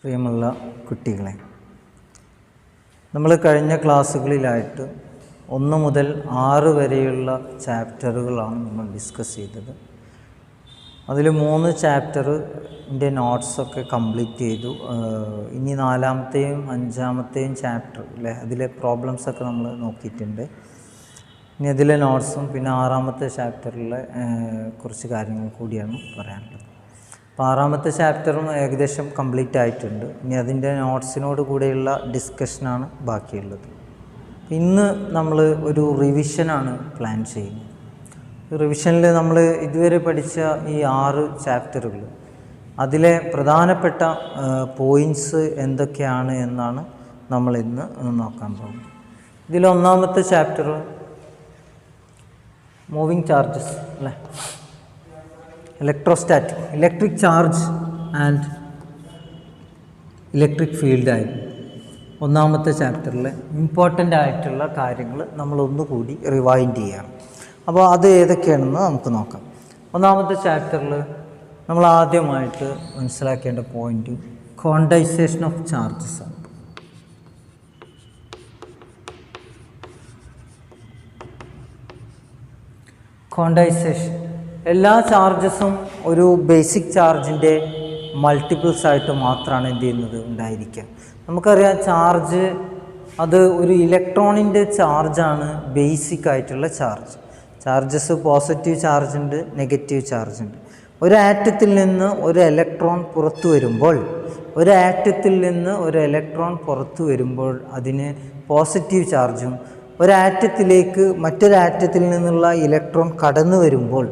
പ്രിയമുള്ള കുട്ടികളെ, നമ്മൾ കഴിഞ്ഞ ക്ലാസ്സുകളിലായിട്ട് 1 മുതൽ 6 വരെയുള്ള ചാപ്റ്ററുകളാണ് നമ്മൾ ഡിസ്കസ് ചെയ്തത്. അതിൽ 3 ചാപ്റ്ററിൻ്റെ നോട്ട്സൊക്കെ കംപ്ലീറ്റ് ചെയ്തു. ഇനി 4-ാമത്തെയും 5-ാമത്തെയും ചാപ്റ്റർ അല്ലേ, അതിലെ പ്രോബ്ലംസൊക്കെ നമ്മൾ നോക്കിയിട്ടുണ്ട്. ഇനി അതിലെ നോട്ട്സും പിന്നെ 6-ാമത്തെ ചാപ്റ്ററിലെ കുറച്ച് കാര്യങ്ങൾ കൂടിയാണ് പറയാനുള്ളത്. അപ്പോൾ 6-ാമത്തെ ചാപ്റ്ററും ഏകദേശം കംപ്ലീറ്റ് ആയിട്ടുണ്ട്. ഇനി അതിൻ്റെ നോട്ട്സിനോട് കൂടെയുള്ള ഡിസ്കഷനാണ് ബാക്കിയുള്ളത്. ഇന്ന് നമ്മൾ ഒരു റിവിഷനാണ് പ്ലാൻ ചെയ്യുന്നത്. റിവിഷനിൽ നമ്മൾ ഇതുവരെ പഠിച്ച ഈ 6 ചാപ്റ്ററുകൾ, അതിലെ പ്രധാനപ്പെട്ട പോയിൻറ്റ്സ് എന്തൊക്കെയാണ് എന്നാണ് നമ്മൾ ഇന്ന് നോക്കാൻ പോകുന്നത്. ഇതിൽ 1-ാമത്തെ ചാപ്റ്റർ മൂവിങ് ചാർജസ് അല്ലേ, electrostatic, electric charge and electric field ആയിരുന്നു 1-ാമത്തെ ചാപ്റ്ററിൽ. ഇമ്പോർട്ടൻ്റ് ആയിട്ടുള്ള കാര്യങ്ങൾ നമ്മളൊന്നുകൂടി റിവൈൻഡ് ചെയ്യണം. അപ്പോൾ അത് ഏതൊക്കെയാണെന്ന് നമുക്ക് നോക്കാം. 1-ാമത്തെ ചാപ്റ്ററിൽ നമ്മൾ ആദ്യമായിട്ട് മനസ്സിലാക്കേണ്ട പോയിൻ്റ് ക്വാണ്ടൈസേഷൻ ഓഫ് ചാർജസ് ആണ്. ക്വാണ്ടൈസേഷൻ, എല്ലാ ചാർജസും ഒരു ബേസിക് ചാർജിൻ്റെ മൾട്ടിപ്പിൾസ് ആയിട്ട് മാത്രമാണ് എന്ത് ചെയ്യുന്നത്, ഉണ്ടായിരിക്കുക. നമുക്കറിയാം ചാർജ് അത് ഒരു ഇലക്ട്രോണിൻ്റെ ചാർജാണ് ബേസിക് ആയിട്ടുള്ള ചാർജ്. ചാർജസ് പോസിറ്റീവ് ചാർജ് ഉണ്ട്, നെഗറ്റീവ് ചാർജ് ഉണ്ട്. ഒരു ആറ്റത്തിൽ നിന്ന് ഒരു ഇലക്ട്രോൺ പുറത്തു വരുമ്പോൾ അതിന് പോസിറ്റീവ് ചാർജും, ഒരു ആറ്റത്തിലേക്ക് മറ്റൊരു ആറ്റത്തിൽ നിന്നുള്ള ഇലക്ട്രോൺ കടന്നു വരുമ്പോൾ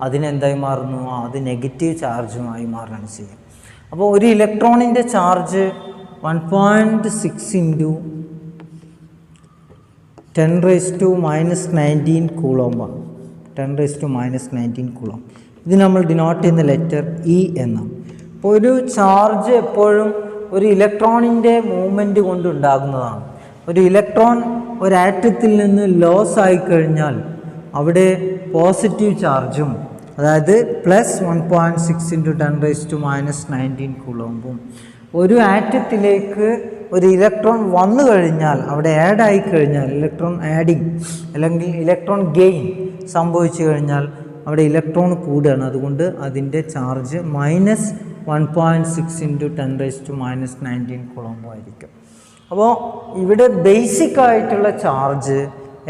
അതിനെന്തായി മാറുന്നു, അത് നെഗറ്റീവ് ചാർജുമായി മാറുകയാണ് ചെയ്യുക. അപ്പോൾ ഒരു ഇലക്ട്രോണിൻ്റെ ചാർജ് 1.6 × 10⁻⁻19 കൂളോംബാണ്. 10⁻⁻19 കൂളോം. ഇത് നമ്മൾ ഡിനോട്ട് ചെയ്യുന്ന ലെറ്റർ ഇ എന്നാണ്. അപ്പോൾ ഒരു ചാർജ് എപ്പോഴും ഒരു ഇലക്ട്രോണിൻ്റെ മൂവ്മെൻറ്റ് കൊണ്ടുണ്ടാകുന്നതാണ്. ഒരു ഇലക്ട്രോൺ ഒരു ആറ്റത്തിൽ നിന്ന് ലോസ് ആയിക്കഴിഞ്ഞാൽ അവിടെ പോസിറ്റീവ് ചാർജും, അതായത് +1.6 × 10⁻⁻19 കൂളോംബും, ഒരു ആറ്റത്തിലേക്ക് ഒരു ഇലക്ട്രോൺ വന്നു കഴിഞ്ഞാൽ അവിടെ ആഡ് ആയിക്കഴിഞ്ഞാൽ, ഇലക്ട്രോൺ ആഡിങ് അല്ലെങ്കിൽ ഇലക്ട്രോൺ ഗെയിൻ സംഭവിച്ചു കഴിഞ്ഞാൽ അവിടെ ഇലക്ട്രോൺ കൂടുകയാണ്. അതുകൊണ്ട് അതിൻ്റെ ചാർജ് -1.6 × 10⁻⁻19 കൂളോംബ് ആയിരിക്കും. അപ്പോൾ ഇവിടെ ബേസിക് ആയിട്ടുള്ള ചാർജ്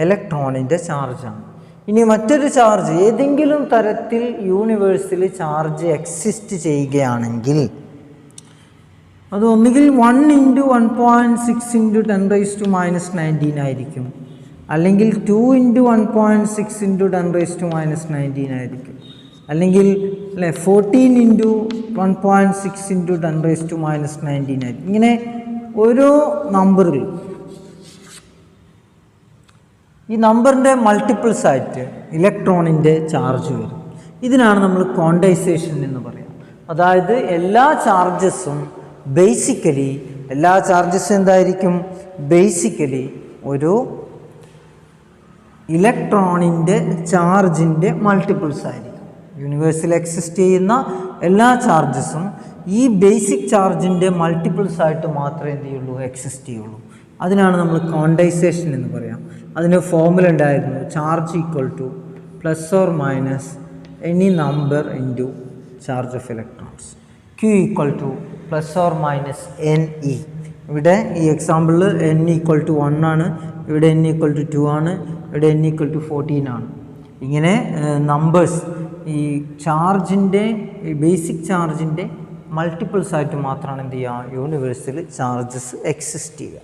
ഇലക്ട്രോണിൻ്റെ ചാർജാണ്. ഇനി മറ്റൊരു ചാർജ്, ഏതെങ്കിലും തരത്തിൽ യൂണിവേഴ്സിൽ ചാർജ് എക്സിസ്റ്റ് ചെയ്യുകയാണെങ്കിൽ അത് ഒന്നുകിൽ 1 × 1.6 × 10⁻⁻19 ആയിരിക്കും, അല്ലെങ്കിൽ 2 × 1.6 × 10⁻⁻19 ആയിരിക്കും, അല്ലെങ്കിൽ 14 × 1.6 × 10⁻⁻19 ആയിരിക്കും. ഇങ്ങനെ ഓരോ നമ്പറിൽ ഈ നമ്പറിൻ്റെ മൾട്ടിപ്പിൾസ് ആയിട്ട് ഇലക്ട്രോണിൻ്റെ ചാർജ് വരും. ഇതിനാണ് നമ്മൾ ക്വാണ്ടൈസേഷൻ എന്ന് പറയുക. അതായത് എല്ലാ ചാർജസും എന്തായിരിക്കും, ബേസിക്കലി ഒരു ഇലക്ട്രോണിൻ്റെ ചാർജിൻ്റെ മൾട്ടിപ്പിൾസ് ആയിരിക്കും. യൂണിവേഴ്സിൽ എക്സിസ്റ്റ് ചെയ്യുന്ന എല്ലാ ചാർജസും ഈ ബേസിക് ചാർജിൻ്റെ മൾട്ടിപ്പിൾസ് ആയിട്ട് മാത്രമേ എന്ത് ചെയ്യുള്ളൂ, എക്സിസ്റ്റ് ചെയ്യുള്ളൂ. അതിനാണ് നമ്മൾ ക്വാണ്ടൈസേഷൻ എന്ന് പറയാം. അതിന് ഫോർമുല ഉണ്ടായിരുന്നു, charge = ± any number into charge of electrons, Q = ±NE. ഇവിടെ ഈ എക്സാമ്പിളിൽ n = 1 ആണ്, ഇവിടെ n = 2 ആണ്, ഇവിടെ n = 14 ആണ്. ഇങ്ങനെ നമ്പേഴ്സ് ഈ ചാർജിൻ്റെ, ഈ ബേസിക് ചാർജിൻ്റെ മൾട്ടിപ്പിൾസ് ആയിട്ട് മാത്രമാണ് എന്ത് ചെയ്യുക, യൂണിവേഴ്സിൽ ചാർജസ് എക്സിസ്റ്റ് ചെയ്യുക.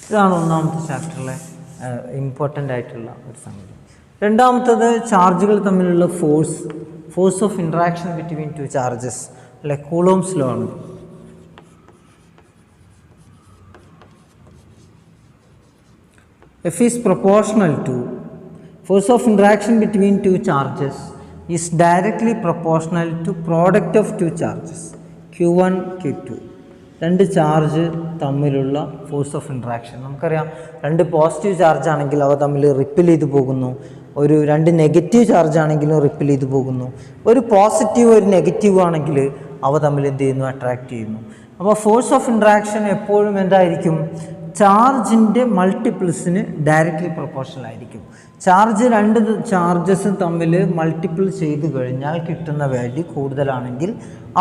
ഇതാണ് 1-ാമത്തെ ചാപ്റ്ററിലെ ഇമ്പോർട്ടൻ്റ് ആയിട്ടുള്ള ഒരു സംഗതി. 2-ാമത്തത് ചാർജുകൾ തമ്മിലുള്ള force of interaction between 2 charges അല്ലെ, കൂളോംസ് ലോ ആണ്. F is proportional to force of interaction between 2 charges is directly proportional to product of 2 charges Q1 Q2. 2 charge തമ്മിലുള്ള ഫോഴ്സ് ഓഫ് ഇൻട്രാക്ഷൻ നമുക്കറിയാം. 2 പോസിറ്റീവ് ചാർജ് ആണെങ്കിൽ അവ തമ്മിൽ റിപ്പിൽ ചെയ്ത് പോകുന്നു. 2 negative charge ആണെങ്കിലും റിപ്പിൽ ചെയ്ത് പോകുന്നു. ഒരു പോസിറ്റീവ് ഒരു നെഗറ്റീവ് ആണെങ്കിൽ അവ തമ്മിൽ എന്ത് ചെയ്യുന്നു, അട്രാക്റ്റ് ചെയ്യുന്നു. അപ്പോൾ ഫോഴ്സ് ഓഫ് ഇൻട്രാക്ഷൻ എപ്പോഴും എന്തായിരിക്കും? ചാർജിൻ്റെ മൾട്ടിപ്പിൾസിന് ഡയറക്റ്റ്ലി പ്രൊപ്പോർഷണൽ ആയിരിക്കും. രണ്ട് ചാർജസും തമ്മിൽ മൾട്ടിപ്പിൾ ചെയ്ത് കഴിഞ്ഞാൽ കിട്ടുന്ന വാല്യൂ കൂടുതലാണെങ്കിൽ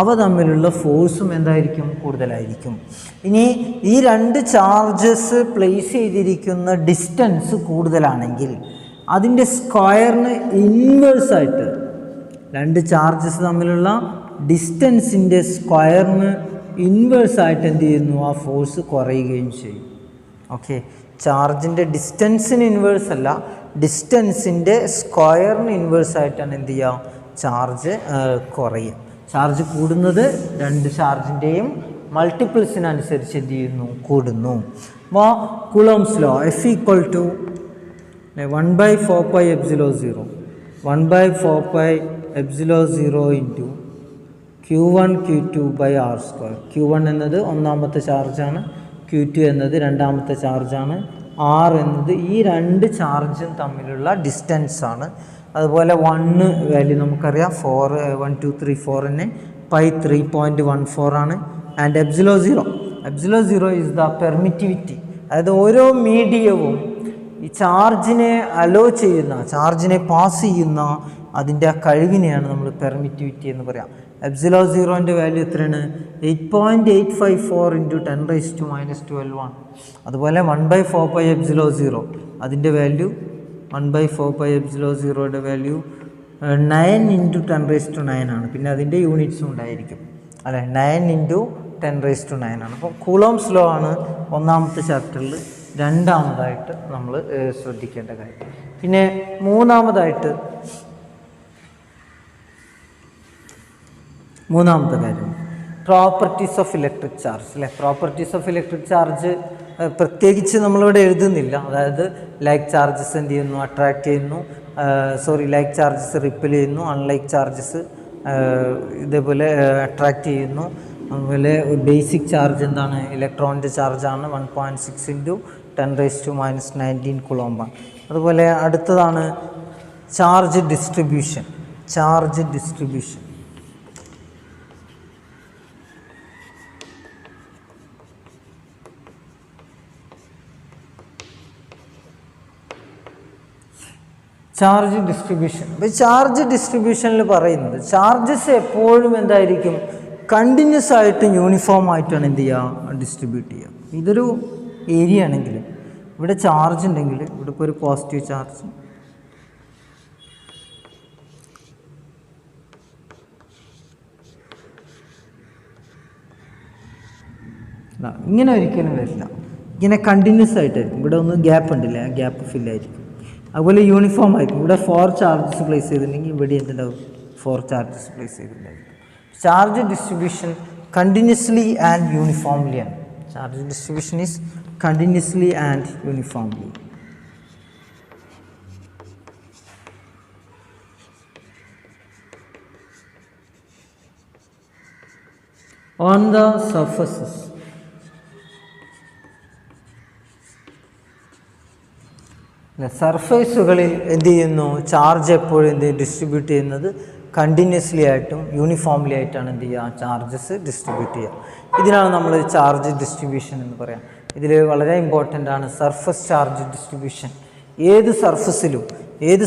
അവ തമ്മിലുള്ള ഫോഴ്സും എന്തായിരിക്കും? കൂടുതലായിരിക്കും. ഇനി ഈ രണ്ട് ചാർജസ് പ്ലേസ് ചെയ്തിരിക്കുന്ന ഡിസ്റ്റൻസ് കൂടുതലാണെങ്കിൽ അതിൻ്റെ സ്ക്വയറിന് ഇൻവേഴ്സായിട്ട്, രണ്ട് ചാർജസ് തമ്മിലുള്ള ഡിസ്റ്റൻസിൻ്റെ സ്ക്വയറിന് ഇൻവേഴ്സായിട്ട് എന്ത് ചെയ്യുന്നു? ആ ഫോഴ്സ് കുറയുകയും ചെയ്യും. ഓക്കെ, ചാർജിൻ്റെ ഡിസ്റ്റൻസിന് ഇൻവേഴ്സ് അല്ല, ഡിസ്റ്റൻസിൻ്റെ സ്ക്വയറിന് ഇൻവേഴ്സായിട്ടാണ് എന്ത് ചെയ്യുക? ചാർജ് കുറയും. ചാർജ് കൂടുന്നത് രണ്ട് ചാർജിൻ്റെയും മൾട്ടിപ്പിൾസിനനുസരിച്ച് എന്ത് ചെയ്യുന്നു? കൂടുന്നു. അപ്പോൾ Coulomb's law F equal to 1/4πε0 1/4πε0 into Q1 Q2/r². Q1 എന്നത് ഒന്നാമത്തെ ചാർജാണ്, Q2 എന്നത് രണ്ടാമത്തെ ചാർജാണ്, R എന്നത് ഈ രണ്ട് ചാർജും തമ്മിലുള്ള ഡിസ്റ്റൻസാണ്. അതുപോലെ 1 വാല്യൂ നമുക്കറിയാം, 1 2 3 4 തന്നെ പൈ 3.14 ആണ്. And epsilon 0 is the permittivity. അതായത് ഓരോ മീഡിയവും ഈ ചാർജിനെ അലോ ചെയ്യുന്ന, ചാർജിനെ പാസ് ചെയ്യുന്ന അതിൻ്റെ ആ കഴിവിനെയാണ് നമ്മൾ പെർമിറ്റിവിറ്റി എന്ന് പറയാം. എപ്സിലോ 0ൻ്റെ വാല്യൂ എത്രയാണ്? 8.854 × 10⁻⁻12 ആണ്. അതുപോലെ 1/4πε0 അതിൻ്റെ വാല്യൂ 1/4πε0യുടെ വാല്യൂ 9 × 10⁻9 ആണ്. പിന്നെ അതിൻ്റെ യൂണിറ്റ്സും ഉണ്ടായിരിക്കും അല്ലേ, 9 × 10⁻9 ആണ്. അപ്പോൾ കൂളോംസ് ലോ ആണ് ഒന്നാമത്തെ ചാപ്റ്ററിൽ രണ്ടാമതായിട്ട് നമ്മൾ ശ്രദ്ധിക്കേണ്ട കാര്യം. പിന്നെ മൂന്നാമത്തെ കാര്യം പ്രോപ്പർട്ടീസ് ഓഫ് ഇലക്ട്രിക് ചാർജ് അല്ലേ. പ്രോപ്പർട്ടീസ് ഓഫ് ഇലക്ട്രിക് ചാർജ് പ്രത്യേകിച്ച് നമ്മളിവിടെ എഴുതുന്നില്ല. അതായത് ലൈക്ക് ചാർജസ് എന്ത് ചെയ്യുന്നു? അട്രാക്റ്റ് ചെയ്യുന്നു. ലൈക്ക് ചാർജസ് റിപ്പൽ ചെയ്യുന്നു. അൺലൈക്ക് ചാർജസ് ഇതേപോലെ അട്രാക്റ്റ് ചെയ്യുന്നു. അതുപോലെ ബേസിക് ചാർജ് എന്താണ്? ഇലക്ട്രോണിൻ്റെ ചാർജാണ്. 1.6 × 10⁻⁻19 കുളോംബാണ്. അതുപോലെ അടുത്തതാണ് ചാർജ് ഡിസ്ട്രിബ്യൂഷൻ. അപ്പോൾ ചാർജ് ഡിസ്ട്രിബ്യൂഷനിൽ പറയുന്നത് ചാർജസ് എപ്പോഴും എന്തായിരിക്കും? കണ്ടിന്യൂസ് ആയിട്ടും യൂണിഫോം ആയിട്ടാണ് എന്ത് ചെയ്യുക? ഡിസ്ട്രിബ്യൂട്ട് ചെയ്യുക. ഇതൊരു ഏരിയ ആണെങ്കിൽ ഇവിടെ ചാർജ് ഉണ്ടെങ്കിൽ ഇവിടെ ഇപ്പോൾ ഒരു പോസിറ്റീവ് ചാർജ്, ഇങ്ങനെ ഒരിക്കലും വരില്ല. ഇങ്ങനെ കണ്ടിന്യൂസ് ആയിട്ടായിരിക്കും. ഇവിടെ ഒന്ന് ഗ്യാപ്പ് ഉണ്ടല്ലേ, ആ ഗ്യാപ്പ് ഫില്ലായിരിക്കും. അതുപോലെ യൂണിഫോം ആയിരിക്കും. ഇവിടെ 4 ചാർജസ് പ്ലേസ് ചെയ്തിട്ടുണ്ടെങ്കിൽ ഇവിടെ എന്തുണ്ടാവും? 4 ചാർജസ് പ്ലേസ് ചെയ്തിട്ടുണ്ടായിരിക്കും. Charge distribution continuously and uniformly ആണ്. Charge distribution is continuously and uniformly. On the surfaces, സർഫേസുകളിൽ എന്ത് ചെയ്യുന്നു? ചാർജ് എപ്പോഴും ഡിസ്ട്രിബ്യൂട്ട് ചെയ്യുന്നത് കണ്ടിന്യൂസ്ലി ആയിട്ടും യൂണിഫോംലി ആയിട്ടാണ് എന്ത് ചെയ്യുക? ചാർജസ് ഡിസ്ട്രിബ്യൂട്ട് ചെയ്യുക. ഇതിനാണ് നമ്മൾ ചാർജ് ഡിസ്ട്രിബ്യൂഷൻ എന്ന് പറയാം. ഇതിൽ വളരെ ഇമ്പോർട്ടൻ്റ് ആണ് സർഫസ് ചാർജ് ഡിസ്ട്രിബ്യൂഷൻ. ഏത്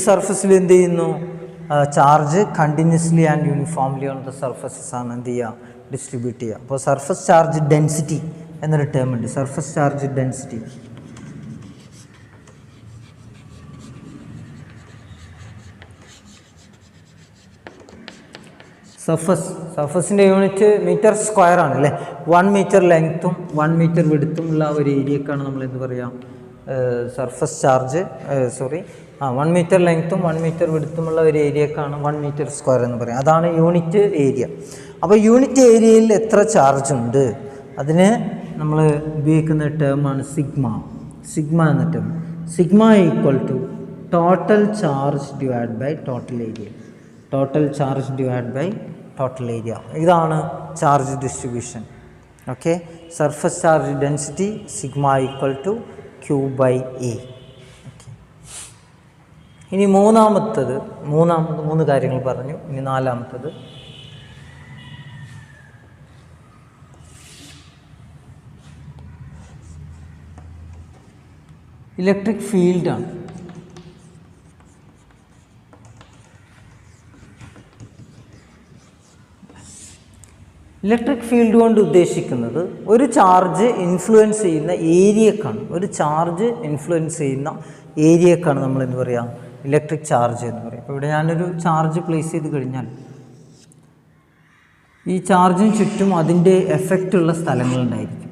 സർഫസിലും എന്ത് ചെയ്യുന്നു? Charge continuously and uniformly on the surfaces ആണ് എന്ത് ചെയ്യുക? ഡിസ്ട്രിബ്യൂട്ട് ചെയ്യുക. അപ്പോൾ സർഫസ് ചാർജ് ഡെൻസിറ്റി എന്നൊരു ടേം ഉണ്ട്. സർഫസ് ചാർജ് ഡെൻസിറ്റി സർഫസിൻ്റെ യൂണിറ്റ് മീറ്റർ സ്ക്വയർ ആണ് അല്ലേ. 1 മീറ്റർ ലെങ്ത്തും 1 മീറ്റർ വിഡ്ത്തും ഉള്ള ഒരു ഏരിയക്കാണ് നമ്മൾ എന്ത് പറയാം? സർഫസ് ചാർജ് 1 മീറ്റർ ലെങ്ത്തും 1 മീറ്റർ വിഡ്ത്തുമുള്ള ഒരു ഏരിയക്കാണ് 1 മീറ്റർ സ്ക്വയർ എന്ന് പറയാം. അതാണ് യൂണിറ്റ് ഏരിയ. അപ്പോൾ യൂണിറ്റ് ഏരിയയിൽ എത്ര ചാർജ് ഉണ്ട് അതിന് നമ്മൾ ഉപയോഗിക്കുന്ന ടേമാണ് സിഗ്മ എന്ന term. Sigma equal to total charge divide by total area. ഇതാണ് charge distribution. Okay, surface charge density sigma equal to Q/A. ഇനി മൂന്ന് കാര്യങ്ങൾ പറഞ്ഞു. ഇനി നാലാമത്തത് ഇലക്ട്രിക് ഫീൽഡാണ്. ഇലക്ട്രിക് ഫീൽഡ് കൊണ്ട് ഉദ്ദേശിക്കുന്നത് ഒരു ചാർജ് ഇൻഫ്ലുവൻസ് ചെയ്യുന്ന ഏരിയക്കാണ്. ഒരു ചാർജ് ഇൻഫ്ലുവൻസ് ചെയ്യുന്ന ഏരിയക്കാണ് നമ്മൾ എന്ത് പറയുക, ഇലക്ട്രിക് ചാർജ് എന്ന് പറയും. അപ്പോൾ ഇവിടെ ഞാനൊരു ചാർജ് പ്ലേസ് ചെയ്ത് കഴിഞ്ഞാൽ ഈ ചാർജിന് ചുറ്റും അതിൻ്റെ എഫക്റ്റ് ഉള്ള സ്ഥലങ്ങളുണ്ടായിരിക്കും.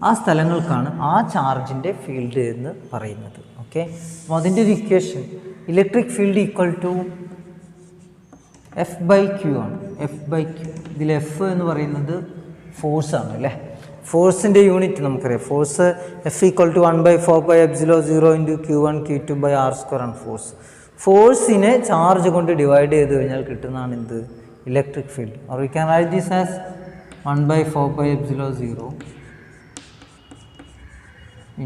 ആ സ്ഥലങ്ങൾക്കാണ് ആ ചാർജിൻ്റെ ഫീൽഡ് എന്ന് പറയുന്നത്. ഓക്കെ, അപ്പോൾ അതിൻ്റെ ഒരു equation electric field equal to F/Q ആണ്. F/Q, ഇതിൽ എഫ് എന്ന് പറയുന്നത് ഫോഴ്സാണ് അല്ലേ. ഫോഴ്സിൻ്റെ യൂണിറ്റ് നമുക്കറിയാം. Force F equal to 1/4πε0 × Q1 Q2/r² ആണ് ഫോഴ്സ്. ഫോഴ്സിനെ ചാർജ് കൊണ്ട് ഡിവൈഡ് ചെയ്ത് കഴിഞ്ഞാൽ കിട്ടുന്നതാണ് എന്ത്, electric field. Or we can write this as 1/4πε0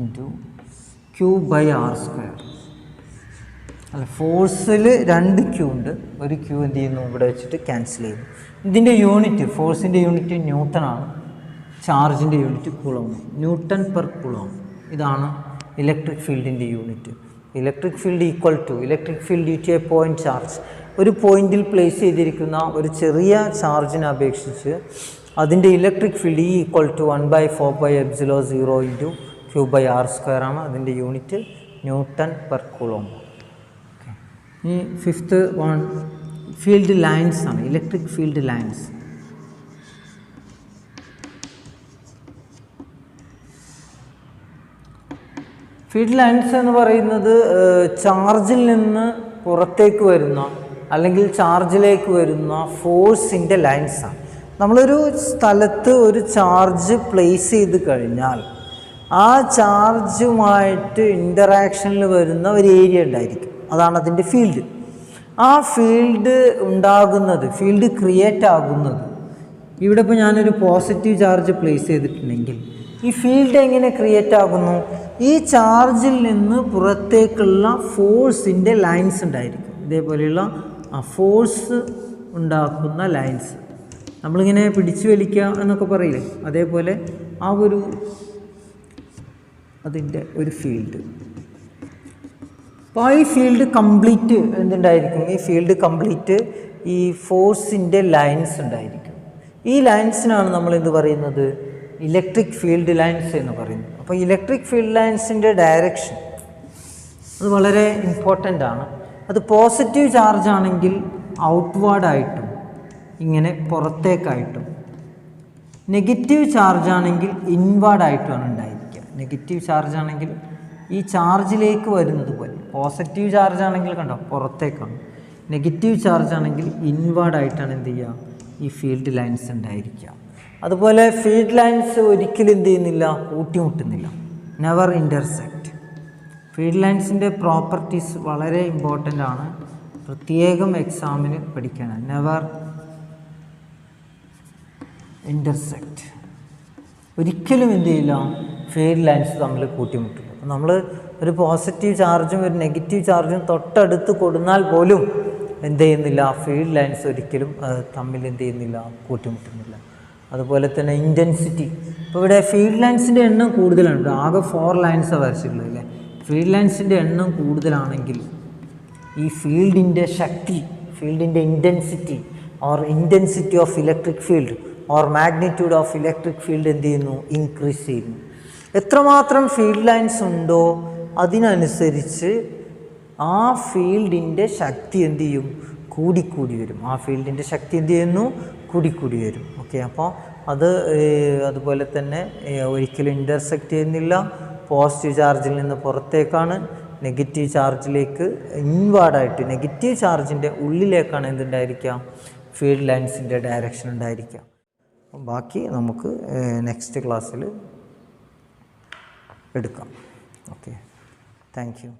× Q/r². അല്ല, ഫോഴ്സിൽ 2 Q ഉണ്ട്. ഒരു Q എന്ത് ചെയ്യുന്നു, ഇവിടെ വെച്ചിട്ട് ക്യാൻസൽ ചെയ്യുന്നു. ഇതിൻ്റെ യൂണിറ്റ്, ഫോഴ്സിൻ്റെ യൂണിറ്റ് ന്യൂട്ടനാണ്, ചാർജിൻ്റെ unit coulomb, newton per coulomb. ഇതാണ് ഇലക്ട്രിക് ഫീൽഡിൻ്റെ unit. Electric field equal to electric field due to a point charge. ഒരു പോയിന്റിൽ പ്ലേസ് ചെയ്തിരിക്കുന്ന ഒരു ചെറിയ ചാർജിനെ അപേക്ഷിച്ച് അതിൻ്റെ electric field equal to 1/4πε0 × Q/r² ആണ്. അതിൻ്റെ യൂണിറ്റ് ന്യൂട്ടൺ പെർ കൂളോം. ഈ ഫിഫ്ത്ത് വൺ ഫീൽഡ് ലൈൻസ് ആണ്, electric field lines. Field lines എന്ന് പറയുന്നത് ചാർജിൽ നിന്ന് പുറത്തേക്ക് വരുന്ന അല്ലെങ്കിൽ ചാർജിലേക്ക് വരുന്ന ഫോഴ്സിൻ്റെ ലൈൻസാണ്. നമ്മളൊരു സ്ഥലത്ത് ഒരു ചാർജ് പ്ലേസ് ചെയ്ത് കഴിഞ്ഞാൽ ആ ചാർജുമായിട്ട് ഇൻ്ററാക്ഷനിൽ വരുന്ന ഒരു ഏരിയ ഉണ്ടായിരിക്കും, അതാണ് അതിൻ്റെ ഫീൽഡ്. ആ ഫീൽഡ് ഉണ്ടാകുന്നത്, ഫീൽഡ് ക്രിയേറ്റ് ആകുന്നത്, ഇവിടെ ഇപ്പോൾ ഞാനൊരു പോസിറ്റീവ് ചാർജ് പ്ലേസ് ചെയ്തിട്ടുണ്ടെങ്കിൽ ഈ ഫീൽഡ് എങ്ങനെ ക്രിയേറ്റ് ആകുന്നു, ഈ ചാർജിൽ നിന്ന് പുറത്തേക്കുള്ള ഫോഴ്സിൻ്റെ ലൈൻസ് ഉണ്ടായിരിക്കും. ഇതേപോലെയുള്ള ആ ഫോഴ്സ് ഉണ്ടാക്കുന്ന ലൈൻസ് നമ്മളിങ്ങനെ പിടിച്ചു വലിക്കുക എന്നൊക്കെ പറയില്ലേ, അതേപോലെ ആ ഒരു അതിൻ്റെ ഒരു ഫീൽഡ്. അപ്പോൾ ഈ ഫീൽഡ് കംപ്ലീറ്റ് എന്തുണ്ടായിരിക്കും, ഈ ഫീൽഡ് കംപ്ലീറ്റ് ഈ ഫോഴ്സിൻ്റെ ലൈൻസ് ഉണ്ടായിരിക്കും. ഈ ലൈൻസിനാണ് നമ്മൾ എന്ത് പറയുന്നത്, ഇലക്ട്രിക് ഫീൽഡ് ലൈൻസ് എന്ന് പറയുന്നത്. അപ്പോൾ ഇലക്ട്രിക് ഫീൽഡ് ലൈൻസിൻ്റെ ഡയറക്ഷൻ അത് വളരെ ഇമ്പോർട്ടൻ്റ് ആണ്. അത് പോസിറ്റീവ് ചാർജ് ആണെങ്കിൽ ഔട്ട്വേർഡായിട്ടും ഇങ്ങനെ പുറത്തേക്കായിട്ടും, നെഗറ്റീവ് ചാർജ് ആണെങ്കിൽ ഇൻവേർഡായിട്ടുമാണ് ഉണ്ടായിരിക്കുക. നെഗറ്റീവ് ചാർജ് ആണെങ്കിൽ ഈ ചാർജിലേക്ക് വരുന്നത് പോലെ, പോസിറ്റീവ് ചാർജ് ആണെങ്കിൽ കണ്ടോ പുറത്തേക്കാണ്, നെഗറ്റീവ് ചാർജ് ആണെങ്കിൽ ഇൻവേർഡായിട്ടാണ് എന്ത് ചെയ്യുക, ഈ ഫീൽഡ് ലൈൻസ് ഉണ്ടായിരിക്കുക. അതുപോലെ ഫീൽഡ് ലൈൻസ് ഒരിക്കലും എന്ത് ചെയ്യുന്നില്ല, കൂട്ടിമുട്ടുന്നില്ല, നെവർ ഇൻ്റർസെക്റ്റ്. ഫീൽഡ് ലൈൻസിൻ്റെ പ്രോപ്പർട്ടീസ് വളരെ ഇമ്പോർട്ടൻ്റ് ആണ്, പ്രത്യേകം എക്സാമിന് പഠിക്കണം. നെവർ ഇൻ്റർസെക്റ്റ്, ഒരിക്കലും എന്ത് ചെയ്യില്ല, ഫീൽഡ് ലൈൻസ് തമ്മിൽ കൂട്ടിമുട്ടില്ല. അപ്പോൾ നമ്മൾ ഒരു പോസിറ്റീവ് ചാർജും ഒരു നെഗറ്റീവ് ചാർജും തൊട്ടടുത്ത് കൊടുന്നാൽ പോലും എന്ത് ചെയ്യുന്നില്ല, ഫീൽഡ് ലൈൻസ് ഒരിക്കലും തമ്മിൽ എന്ത് ചെയ്യുന്നില്ല, കൂട്ടിമുട്ടുന്നില്ല. അതുപോലെ തന്നെ ഇൻറ്റൻസിറ്റി, ഇപ്പോൾ ഇവിടെ ഫീൽഡ് ലൈൻസിൻ്റെ എണ്ണം കൂടുതലാണ്, ആകെ 4 ലൈൻസാണ് വരച്ചിട്ടുള്ളത് അല്ലേ. ഫീൽഡ് ലൈൻസിൻ്റെ എണ്ണം കൂടുതലാണെങ്കിൽ ഈ ഫീൽഡിൻ്റെ ശക്തി, ഫീൽഡിൻ്റെ intensity or intensity of electric field or magnitude of electric field എന്ത് ചെയ്യുന്നു, ഇൻക്രീസ് ചെയ്യുന്നു. എത്രമാത്രം ഫീൽഡ് ലൈൻസ് ഉണ്ടോ അതിനനുസരിച്ച് ആ ഫീൽഡിൻ്റെ ശക്തി എന്ത് ചെയ്യും, കൂടിക്കൂടി വരും. ആ ഫീൽഡിൻ്റെ ശക്തി എന്ത് ചെയ്യുന്നു, കൂടിക്കൂടി വരും. ഓക്കെ, അപ്പോൾ അതുപോലെ തന്നെ ഒരിക്കലും ഇൻ്റർസെക്റ്റ് ചെയ്യുന്നില്ല. പോസിറ്റീവ് ചാർജിൽ നിന്ന് പുറത്തേക്കാണ്, നെഗറ്റീവ് ചാർജിലേക്ക് ഇൻവേർഡായിട്ട് നെഗറ്റീവ് ചാർജിൻ്റെ ഉള്ളിലേക്കാണ് എന്തുണ്ടായിരിക്കുക, ഫീൽഡ് ലൈൻസിൻ്റെ ഡയറക്ഷൻ ഉണ്ടായിരിക്കുക. ബാക്കി നമുക്ക് നെക്സ്റ്റ് ക്ലാസ്സിൽ എടുക്കാം. Okay, thank you.